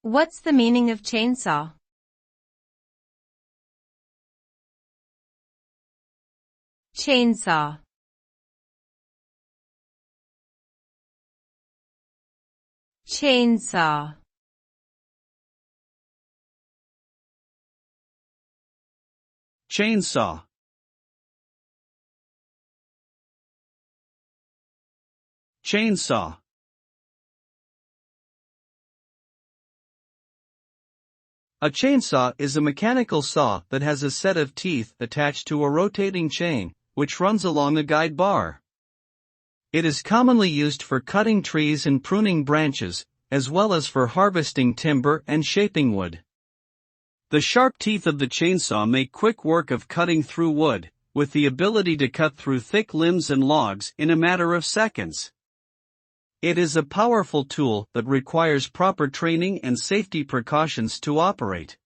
What's the meaning of chainsaw? Chainsaw. Chainsaw. Chainsaw. Chainsaw. A chainsaw is a mechanical saw that has a set of teeth attached to a rotating chain, which runs along a guide bar. It is commonly used for cutting trees and pruning branches, as well as for harvesting timber and shaping wood. The sharp teeth of the chainsaw make quick work of cutting through wood, with the ability to cut through thick limbs and logs in a matter of seconds. It is a powerful tool that requires proper training and safety precautions to operate.